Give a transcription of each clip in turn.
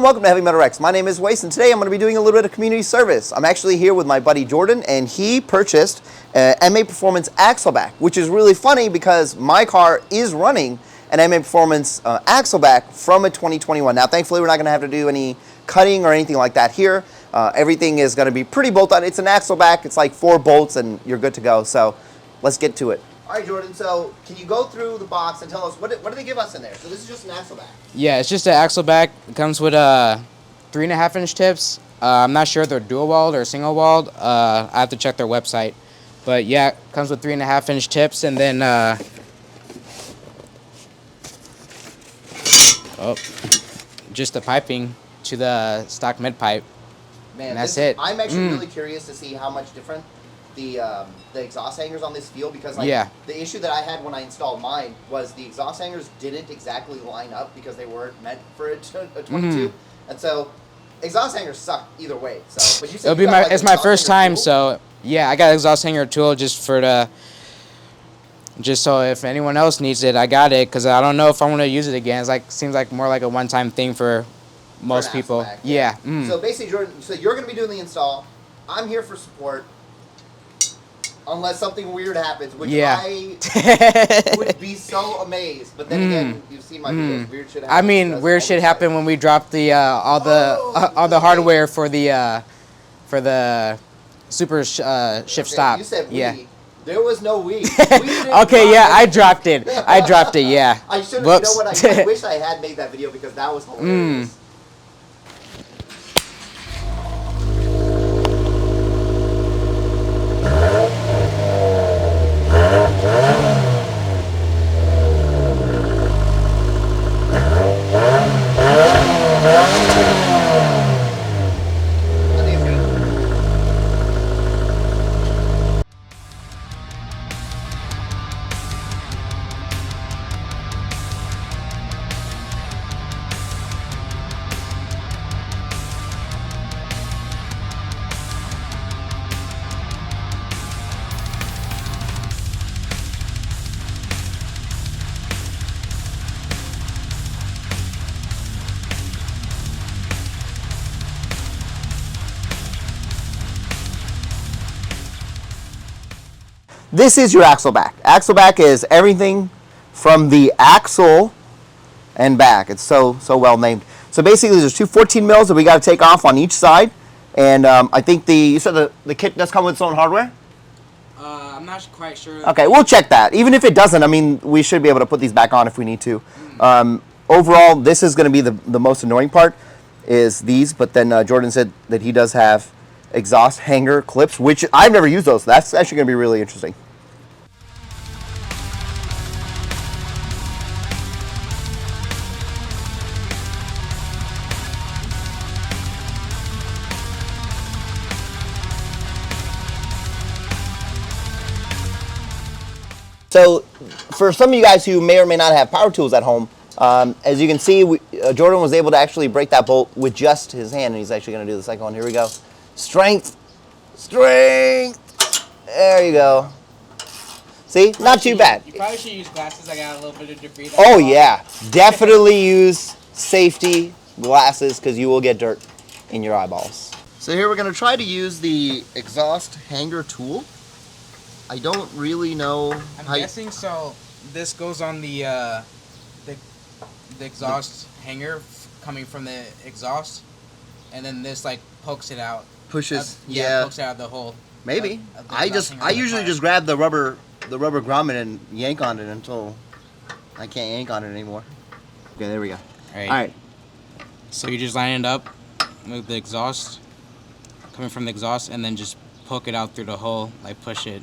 and welcome to WRX. My name is Wace, and today I'm going to be doing a little bit of community service. I'm actually here with my buddy Jordan, and he purchased a MAPerformance Axleback, which is really funny because my car is running an MAPerformance Axleback from a 2021. Now, thankfully, we're not going to have to do any cutting or anything like that here. Everything is going to be pretty bolt on. It's an Axleback. It's like 4 bolts, and you're good to go. So let's get to it. All right, Jordan, so can you go through the box and tell us, what do they give us in there? So this is just an Axleback. Yeah, it's just an Axleback. It comes with 3.5-inch tips. I'm not sure if they're dual walled or single walled. I have to check their website. But yeah, it comes with 3.5-inch tips, and then just the piping to the stock mid pipe. Man, and that's it. I'm actually really curious to see how much different the exhaust hangers on this feel, because like the issue that I had when I installed mine was the exhaust hangers didn't exactly line up because they weren't meant for a 22, and so exhaust hangers suck either way. So, but you said it's my first time, so yeah, I got an exhaust hanger tool just so if anyone else needs it, I got it, because I don't know if I want to use it again. It's seems like more like a one-time thing for most people. Yeah. So basically, Jordan, so you're going to be doing the install. I'm here for support. Unless something weird happens, which I would be so amazed. But then again, you've seen my videos. Weird shit happens. I mean, weird shit happened when we dropped the all the hardware for the super shift stop. You said we. There was no we. Okay, yeah, I dropped it. Yeah. I should have. You know what? I wish I had made that video because that was hilarious. This is your Axleback. Axleback is everything from the axle and back. It's so well named. So basically, there's 2 14 mils that we got to take off on each side, and I think you said the kit does come with its own hardware. I'm not quite sure. Okay, we'll check that. Even if it doesn't, I mean, we should be able to put these back on if we need to. Overall, this is going to be the most annoying part, is these. But then Jordan said that he does have exhaust hanger clips, which I've never used those. So that's actually going to be really interesting. So for some of you guys who may or may not have power tools at home, as you can see, Jordan was able to actually break that bolt with just his hand, and he's actually going to do the second one. Here we go. Strength. There you go. See? Not too bad. You probably should use glasses. I got a little bit of debris. Oh, yeah. Definitely use safety glasses, because you will get dirt in your eyeballs. So here we're going to try to use the exhaust hanger tool. I don't really know. I'm guessing so. This goes on the exhaust hanger coming from the exhaust, and then this pokes it out. Pushes. Pokes out the hole. Maybe. I usually just grab the rubber grommet and yank on it until I can't yank on it anymore. Okay, there we go. All right. So you just line it up with the exhaust coming from the exhaust, and then just poke it out through the hole, push it.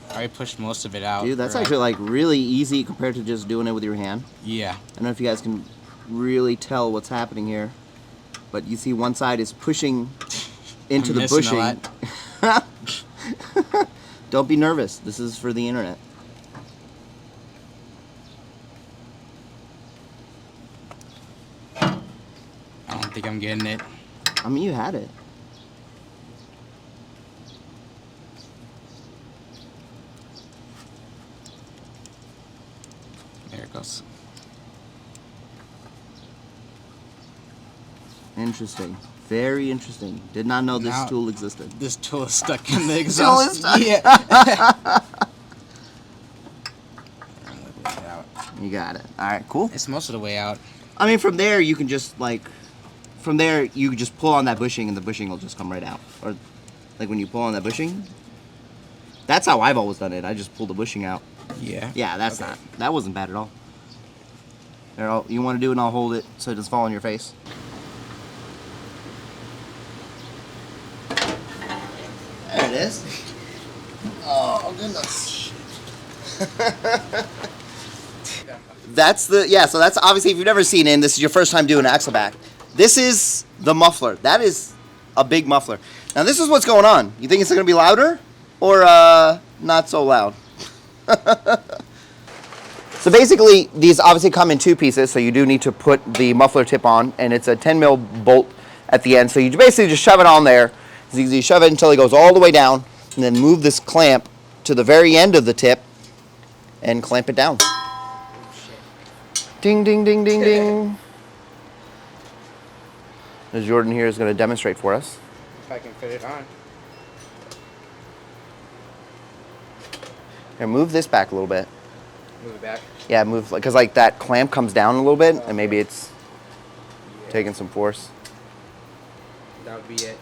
I already pushed most of it out. Dude, that's actually really easy compared to just doing it with your hand. Yeah. I don't know if you guys can really tell what's happening here, but you see one side is pushing into the bushing. Don't be nervous. This is for the internet. I don't think I'm getting it. I mean, you had it. There it goes. Interesting. Very interesting. Did not know this tool existed. This tool is stuck in the exhaust. Yeah. You got it. All right, cool. It's most of the way out. I mean, from there, you can just, like, from there, you can just pull on that bushing and the bushing will just come right out. Or, like, when you pull on that bushing, that's how I've always done it. I just pull the bushing out. Yeah. Yeah, that wasn't bad at all. There, you want to do it and I'll hold it so it doesn't fall on your face. There it is. Oh, goodness. So that's obviously, if you've never seen it and this is your first time doing Axleback, this is the muffler. That is a big muffler. Now this is what's going on. You think it's going to be louder or not so loud? So basically, these obviously come in two pieces, so you do need to put the muffler tip on, and it's a 10 mil bolt at the end. So you basically just shove it on there. So you shove it until it goes all the way down, and then move this clamp to the very end of the tip and clamp it down. Ding, ding, ding, ding, ding. As Jordan here is going to demonstrate for us. If I can fit it on. Here, move this back a little bit. Move it back? Yeah, move, because like that clamp comes down a little bit, and maybe it's taking some force. That would be it.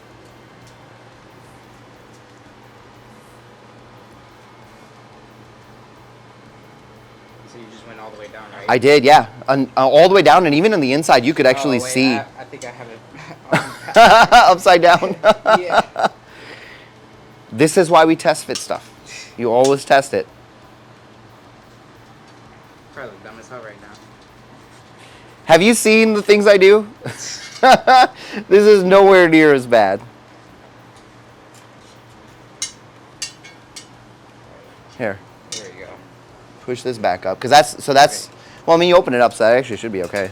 So you just went all the way down, right? I did, yeah. All the way down, and even on the inside, you could actually see. I think I have it upside down. Yeah. This is why we test fit stuff. You always test it. Probably look dumb as hell right now. Have you seen the things I do? This is nowhere near as bad. Here. There you go. Push this back up, because that's. Well, I mean, you open it up, so that actually should be okay.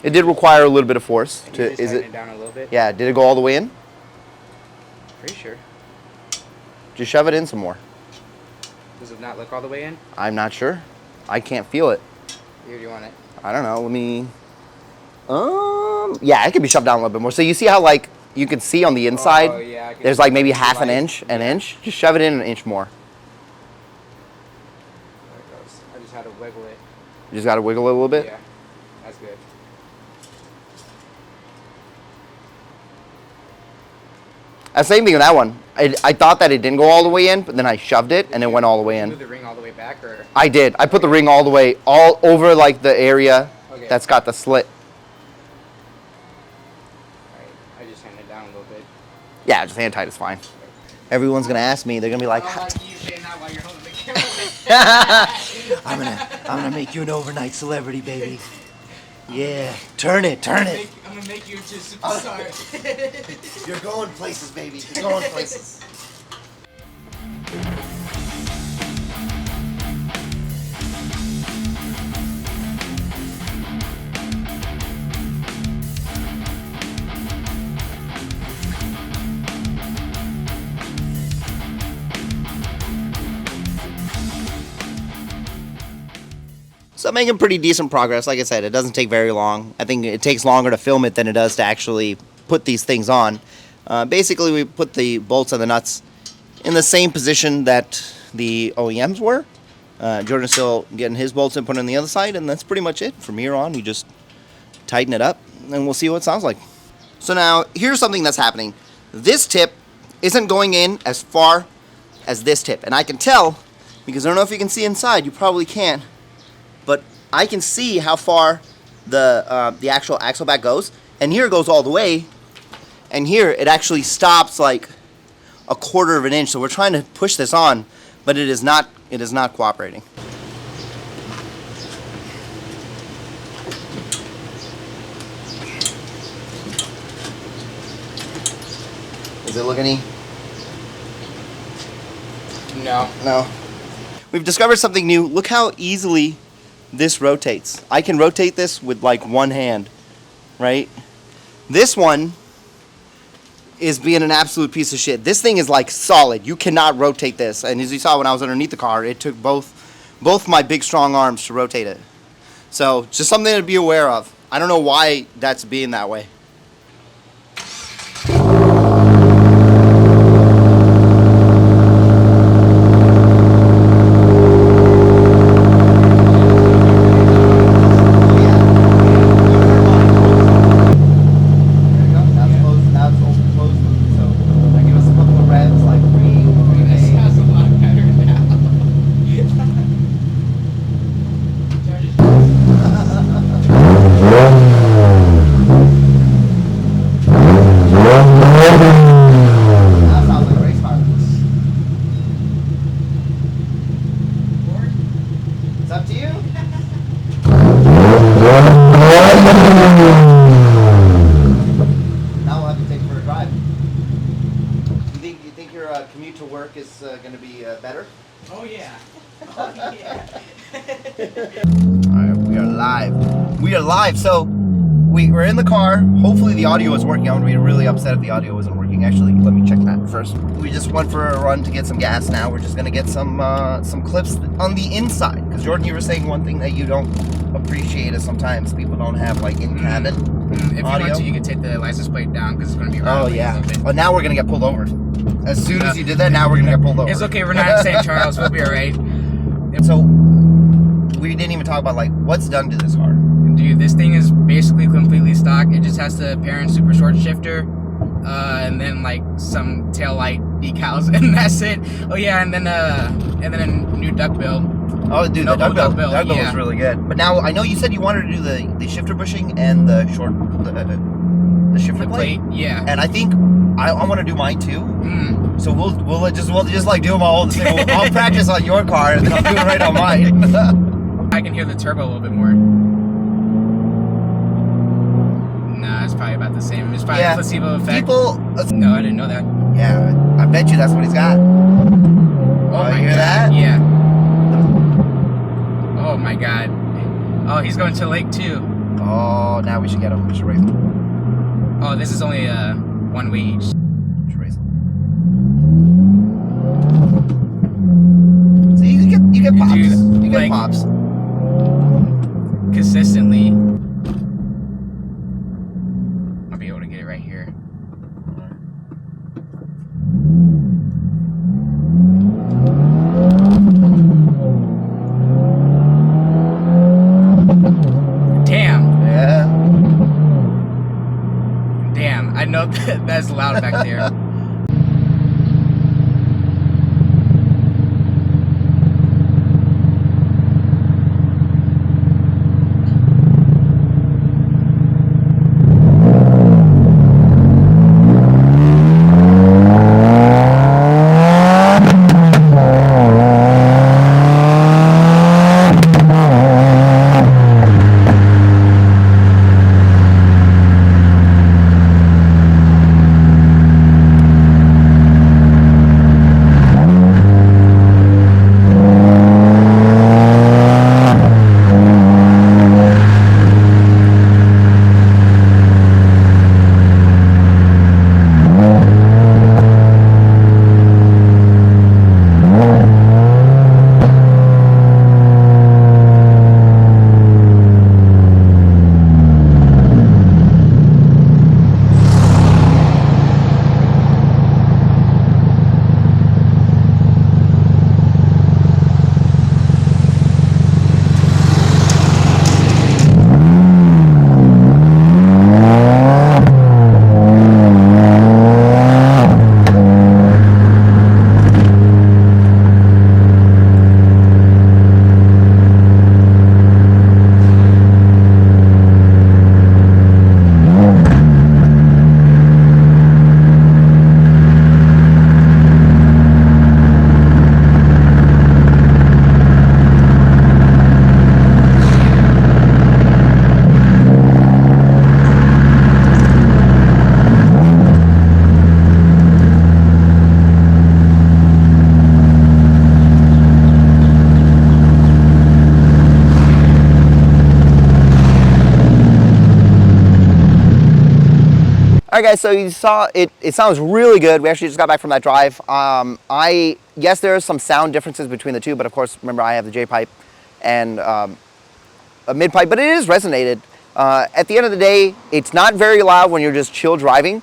It did require a little bit of force. Is it down a little bit? Yeah. Did it go all the way in? Pretty sure. Just shove it in some more. Does it not look all the way in? I'm not sure. I can't feel it. Here, do you want it? I don't know. Let me. Yeah, it could be shoved down a little bit more. So you see how like you can see on the inside? Oh, yeah, there's like maybe half an inch, an inch. Just shove it in an inch more. There it goes. I just had to wiggle it. You just got to wiggle it a little bit. Yeah, that's good. Same thing with that one. I thought that it didn't go all the way in, but then I shoved it and it went all the way in. Did you move the ring all the way back, or? I did. I put the ring all the way, all over like the area that's got the slit. Alright, I just hand it down a little bit. Yeah, just hand tight is fine. Everyone's gonna ask me. They're gonna be like, you saying that while you're holding the camera. I'm gonna make you an overnight celebrity, baby. Yeah, turn it. I'm gonna make you into a superstar. You're going places, baby. You're going places. So I'm making pretty decent progress. Like I said, it doesn't take very long. I think it takes longer to film it than it does to actually put these things on. Basically, we put the bolts and the nuts in the same position that the OEMs were. Jordan's still getting his bolts and putting on the other side, and that's pretty much it. From here on, you just tighten it up, and we'll see what it sounds like. So now, here's something that's happening. This tip isn't going in as far as this tip, and I can tell, because I don't know if you can see inside, you probably can't, but I can see how far the actual Axleback goes, and here it goes all the way, and here it actually stops like a quarter of an inch. So we're trying to push this on, but it is not cooperating. Does it look any? No. We've discovered something new. Look how easily this rotates. I can rotate this with like one hand, right? This one, is being an absolute piece of shit. This thing is like solid. You cannot rotate this. And as you saw when I was underneath the car, it took both my big strong arms to rotate it. So just something to be aware of. I don't know why that's being that way. Commute to work is going to be better? Oh yeah. Oh yeah. Alright, we are live. We are live, so we're in the car. Hopefully the audio is working. I'm going to be really upset if the audio isn't working. Actually, let me check that first. We just went for a run to get some gas now. We're just going to get some clips on the inside. Because Jordan, you were saying one thing that you don't appreciate is sometimes people don't have like in-cabin If audio. you want to, you can take the license plate down because it's going to be around. Oh yeah. But now we're going to get pulled over. As soon as you did that, now we're going to get pulled over. It's okay, we're not in St. Charles, we'll be alright. So, we didn't even talk about like what's done to this car. Dude, this thing is basically completely stock. It just has the Perrin super short shifter, and then like some tail light decals, and that's it. Oh yeah, and then a new duckbill. Oh, dude, the duckbill was really good. But now I know you said you wanted to do the shifter bushing and the short the shifter plate. Yeah. And I think I want to do mine too. So we'll just like do them all the same. I'll practice on your car and then I'll do it right on mine. I can hear the turbo a little bit more. Nah, it's probably about the same. It's probably a placebo effect. No, I didn't know that. Yeah, I bet you that's what he's got. Oh, you hear that? Yeah. Oh my god. Oh, he's going to the lake too. Oh, now we should get him. We should raise him. Oh, this is only one way each. We should raise him. So you get pops. Dude, you get like, pops. Consistently. I'll be able to get it right here. Damn. Yeah. Damn, I know that's loud back there. All right, guys, so you saw it. It sounds really good. We actually just got back from that drive. Yes, there are some sound differences between the two, but of course, remember I have the J-pipe and a mid-pipe, but it is resonated. At the end of the day, it's not very loud when you're just chill driving.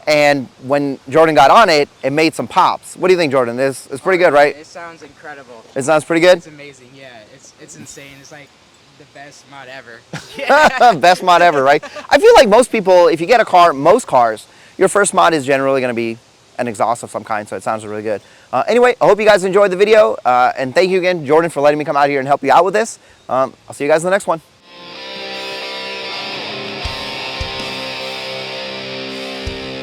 And when Jordan got on it, it made some pops. What do you think, Jordan? It's pretty good, right? It sounds incredible. It sounds pretty good? It's amazing, yeah. It's insane. It's like the best mod ever. Best mod ever, right? I feel like most people, if you get a car, most cars, your first mod is generally going to be an exhaust of some kind, so it sounds really good. Anyway, I hope you guys enjoyed the video, and thank you again, Jordan, for letting me come out here and help you out with this. I'll see you guys in the next one.